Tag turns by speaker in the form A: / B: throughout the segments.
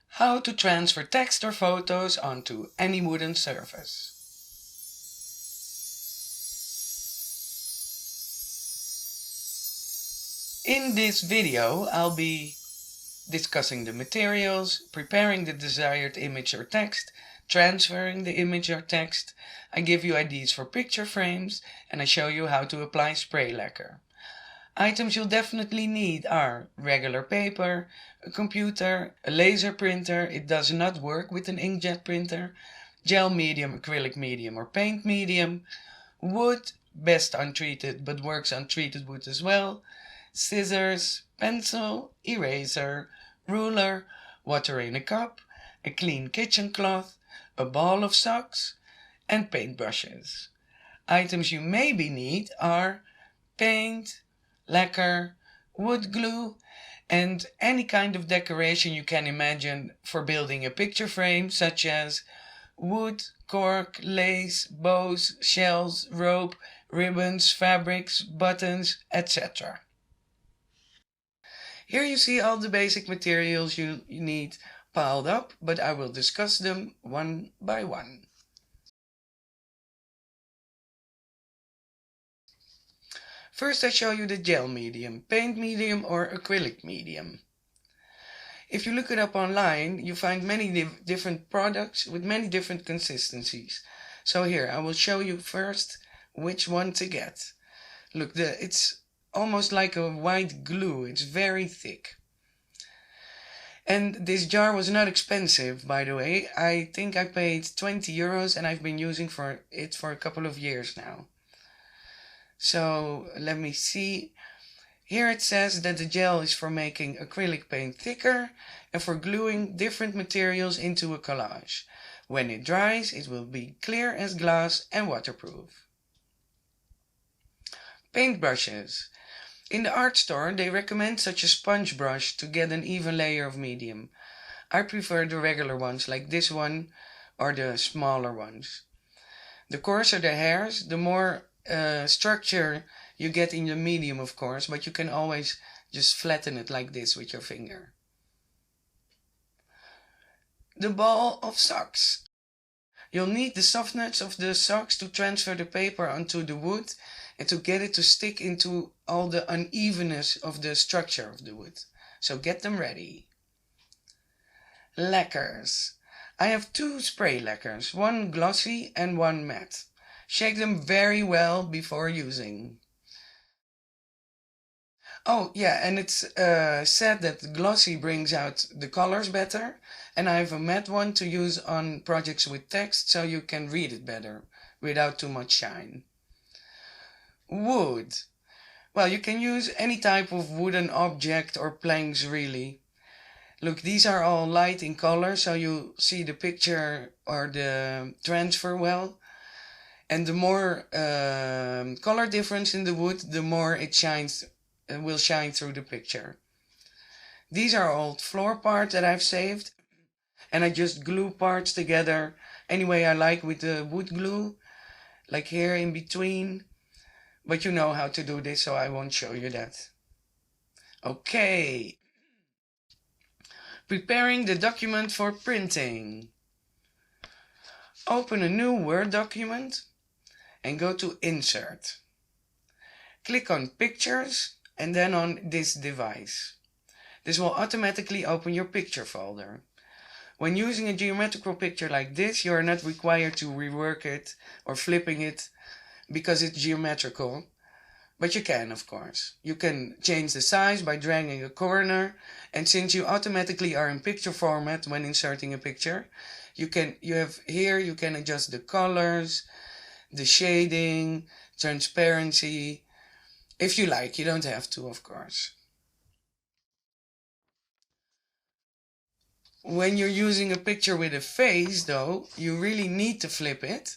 A: How to transfer text or photos onto any wooden surface. In this video, I'll be discussing the materials, preparing the desired image or text, transferring the image or text. I give you ideas for picture frames, and I show you how to apply spray lacquer. Items you'll definitely need are regular paper, a computer, a laser printer, it does not work with an inkjet printer, gel medium, acrylic medium or paint medium, wood, best untreated but works on treated wood as well, scissors, pencil, eraser, ruler, water in a cup, a clean kitchen cloth, a ball of socks, and paintbrushes. Items you maybe need are paint, lacquer, wood glue, and any kind of decoration you can imagine for building a picture frame, such as wood, cork, lace, bows, shells, rope, ribbons, fabrics, buttons, etc. Here you see all the basic materials you need piled up, but I will discuss them one by one. First I show you the gel medium, paint medium or acrylic medium. If you look it up online, you find many different products with many different consistencies. So here, I will show you first which one to get. Look, it's almost like a white glue, it's very thick. And this jar was not expensive, by the way. I think I paid 20 euros and I've been using it for a couple of years now. So let me see. Here it says that the gel is for making acrylic paint thicker and for gluing different materials into a collage. When it dries, it will be clear as glass and waterproof. Paintbrushes. In the art store, they recommend such a sponge brush to get an even layer of medium. I prefer the regular ones like this one or the smaller ones. The coarser the hairs, the more structure you get in the medium, of course, but you can always just flatten it like this with your finger. The ball of socks. You'll need the softness of the socks to transfer the paper onto the wood and to get it to stick into all the unevenness of the structure of the wood. So get them ready. Lacquers. I have two spray lacquers, one glossy and one matte. Shake them very well before using. Oh yeah, and it's said that glossy brings out the colors better, and I have a matte one to use on projects with text so you can read it better without too much shine. Wood. Well, you can use any type of wooden object or planks really. Look, these are all light in color so you see the picture or the transfer well. And the more color difference in the wood, the more it will shine through the picture. These are old floor parts that I've saved, and I just glue parts together any way I like with the wood glue, like here in between. But you know how to do this, so I won't show you that. Okay. Preparing the document for printing. Open a new Word document and go to Insert. Click on Pictures and then on this device. This will automatically open your picture folder. When using a geometrical picture like this, you are not required to rework it or flipping it because it's geometrical, but you can, of course. You can change the size by dragging a corner, and since you automatically are in picture format when inserting a picture, you can adjust the colors, the shading, transparency, if you like. You don't have to, of course. When you're using a picture with a face, though, you really need to flip it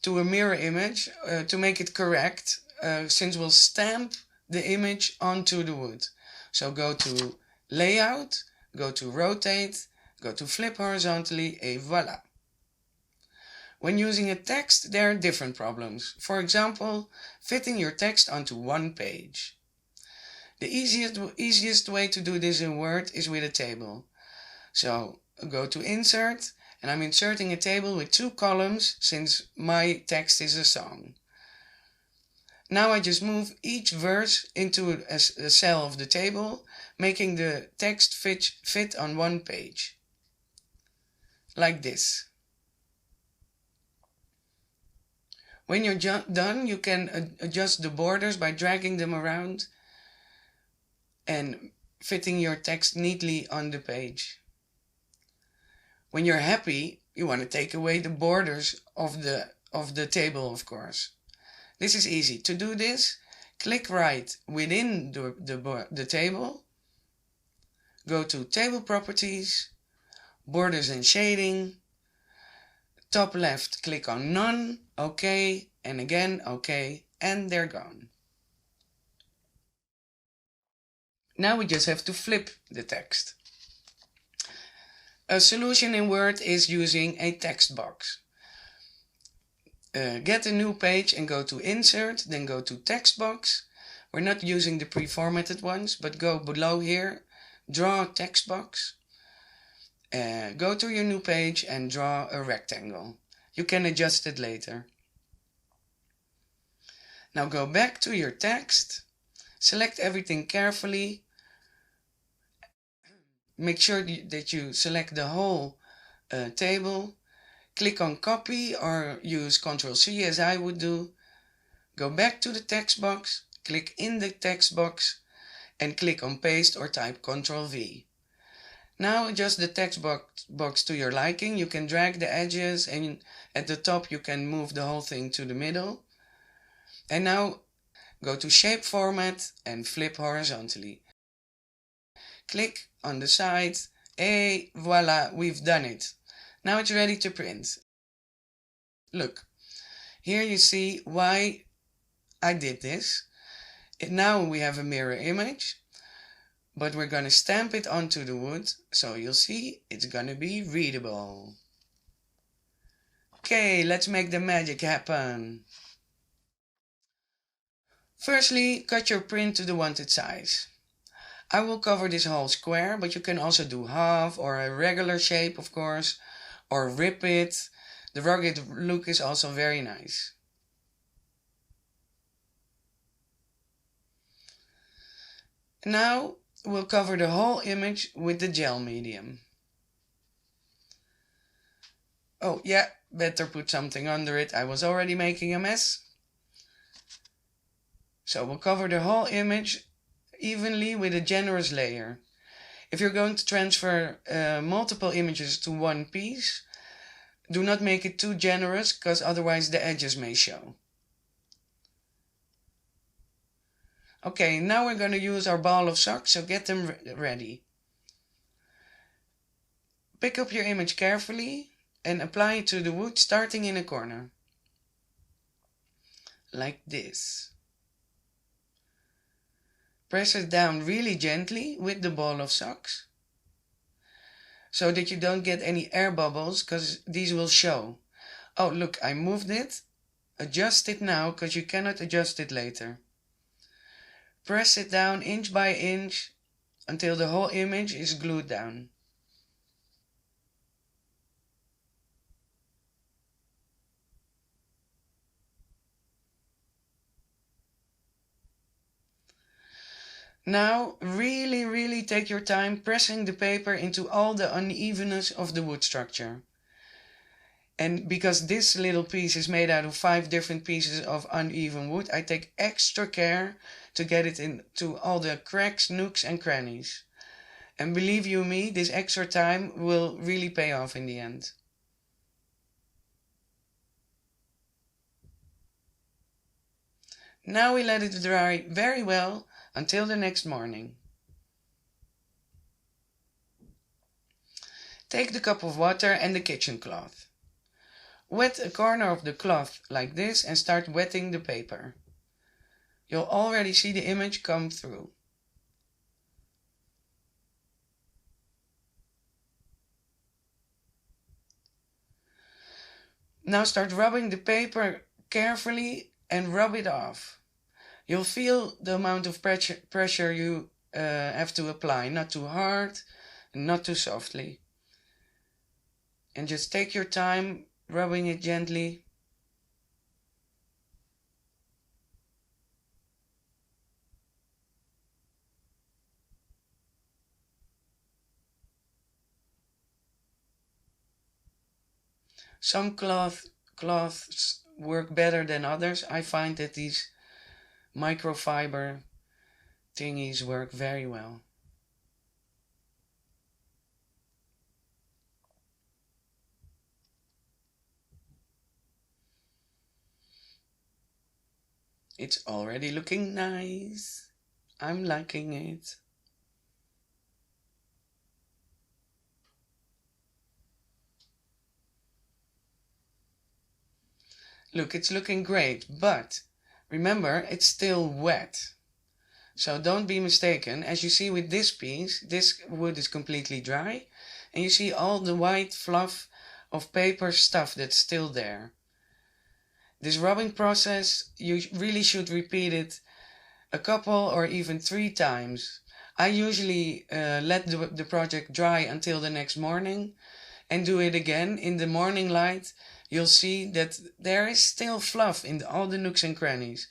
A: to a mirror image to make it correct, since we'll stamp the image onto the wood. So go to Layout, go to Rotate, go to Flip horizontally, et voila. When using a text, there are different problems. For example, fitting your text onto one page. The easiest way to do this in Word is with a table. So go to Insert, and I'm inserting a table with 2 columns since my text is a song. Now I just move each verse into a cell of the table, making the text fit on one page. Like this. When you're done, you can adjust the borders by dragging them around and fitting your text neatly on the page. When you're happy, you want to take away the borders of the table, of course. This is easy. To do this, click right within the table, go to Table Properties, Borders and Shading, top left click on None, OK, and again OK, and they're gone. Now we just have to flip the text. A solution in Word is using a text box. Get a new page and go to Insert, then go to Text Box. We're not using the pre-formatted ones, but go below here, draw a text box. Go to your new page and draw a rectangle. You can adjust it later. Now go back to your text, select everything carefully. Make sure that you select the whole table. Click on Copy or use Ctrl+C as I would do. Go back to the text box, click in the text box, and click on Paste or type Ctrl+V. Now adjust the text box to your liking. You can drag the edges, and at the top you can move the whole thing to the middle. And now go to Shape Format and flip horizontally. Click on the side. Hey, voila, we've done it. Now it's ready to print. Look, here you see why I did this. Now we have a mirror image, but we're going to stamp it onto the wood, so you'll see it's going to be readable. Okay, let's make the magic happen. Firstly, cut your print to the wanted size. I will cover this whole square, but you can also do half or a regular shape, of course, or rip it. The rugged look is also very nice. Now we'll cover the whole image with the gel medium. Oh yeah, better put something under it. I was already making a mess. So we'll cover the whole image evenly with a generous layer. If you're going to transfer multiple images to one piece, do not make it too generous, because otherwise the edges may show. Okay, now we're going to use our ball of socks, so get them ready. Pick up your image carefully and apply it to the wood, starting in a corner. Like this. Press it down really gently with the ball of socks, so that you don't get any air bubbles, because these will show. Oh look, I moved it. Adjust it now, because you cannot adjust it later. Press it down inch by inch until the whole image is glued down. Now really take your time pressing the paper into all the unevenness of the wood structure. And because this little piece is made out of 5 different pieces of uneven wood, I take extra care to get it into all the cracks, nooks and crannies. And believe you me, this extra time will really pay off in the end. Now we let it dry very well until the next morning. Take the cup of water and the kitchen cloth. Wet a corner of the cloth like this and start wetting the paper. You'll already see the image come through. Now start rubbing the paper carefully and rub it off. You'll feel the amount of pressure you have to apply, not too hard and not too softly. And just take your time rubbing it gently. Some cloths work better than others. I find that these microfiber thingies work very well. It's already looking nice. I'm liking it. Look, it's looking great, but remember, it's still wet. So don't be mistaken. As you see with this piece, this wood is completely dry, and you see all the white fluff of paper stuff that's still there. This rubbing process, you really should repeat it a couple or even 3 times. I usually let the project dry until the next morning and do it again in the morning light. You'll see that there is still fluff in all the nooks and crannies.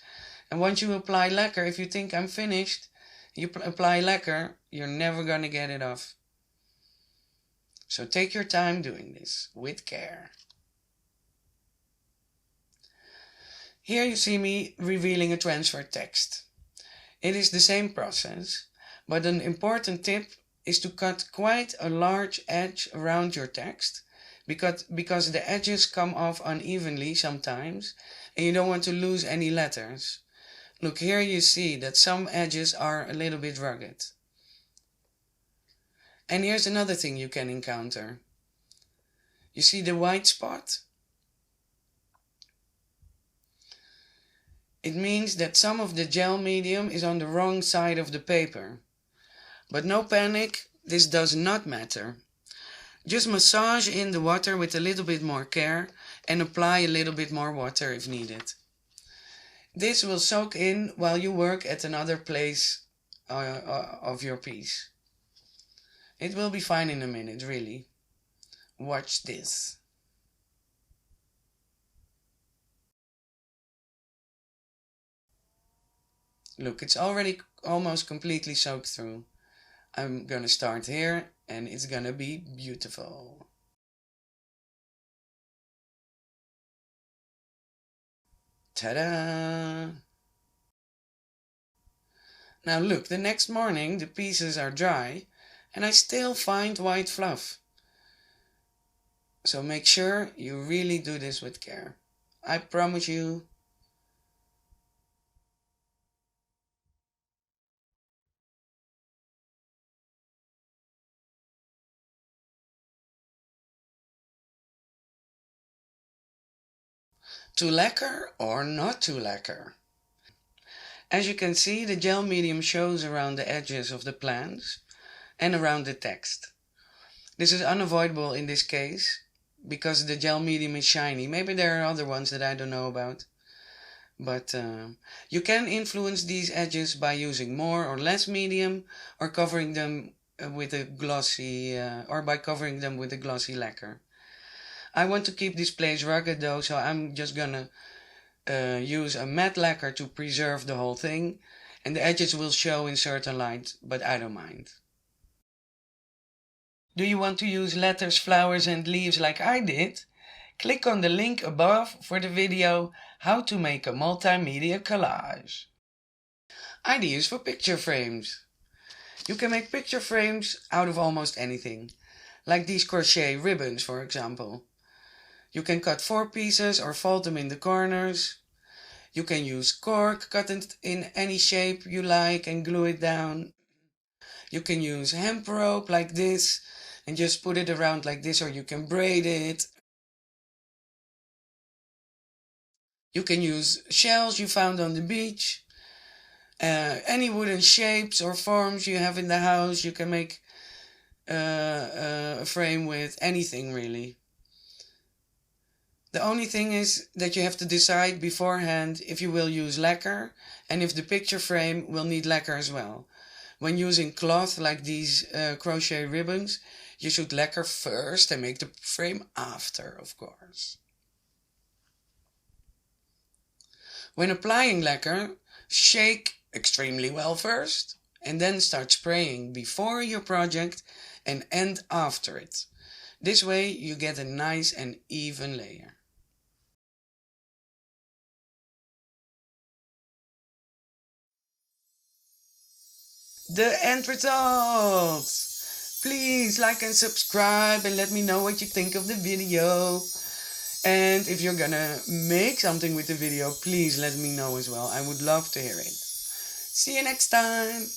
A: And once you apply lacquer, if you think I'm finished, you apply lacquer, you're never gonna get it off. So take your time doing this with care. Here you see me revealing a transfer text. It is the same process, but an important tip is to cut quite a large edge around your text because the edges come off unevenly sometimes and you don't want to lose any letters. Look, here you see that some edges are a little bit rugged. And here's another thing you can encounter. You see the white spot? It means that some of the gel medium is on the wrong side of the paper. But no panic, this does not matter. Just massage in the water with a little bit more care and apply a little bit more water if needed. This will soak in while you work at another place of your piece. It will be fine in a minute, really. Watch this. Look, it's already almost completely soaked through. I'm gonna start here and it's gonna be beautiful. Ta-da! Now look, the next morning the pieces are dry and I still find white fluff. So make sure you really do this with care. I promise you. Too lacquer or not too lacquer? As you can see, the gel medium shows around the edges of the plants and around the text. This is unavoidable in this case because the gel medium is shiny. Maybe there are other ones that I don't know about. But you can influence these edges by using more or less medium or covering them with a glossy or by covering them with a glossy lacquer. I want to keep this place rugged though, so I'm just gonna use a matte lacquer to preserve the whole thing, and the edges will show in certain light, but I don't mind. Do you want to use letters, flowers and leaves like I did? Click on the link above for the video How to Make a Multimedia Collage. Ideas for picture frames. You can make picture frames out of almost anything, like these crochet ribbons for example. You can cut 4 pieces or fold them in the corners. You can use cork, cut it in any shape you like and glue it down. You can use hemp rope like this and just put it around like this, or you can braid it. You can use shells you found on the beach. Any wooden shapes or forms you have in the house, you can make a frame with anything really. The only thing is that you have to decide beforehand if you will use lacquer and if the picture frame will need lacquer as well. When using cloth like these crochet ribbons, you should lacquer first and make the frame after, of course. When applying lacquer, shake extremely well first and then start spraying before your project and end after it. This way you get a nice and even layer. The end result! Please like and subscribe and let me know what you think of the video. And if you're gonna make something with the video, please let me know as well. I would love to hear it. See you next time!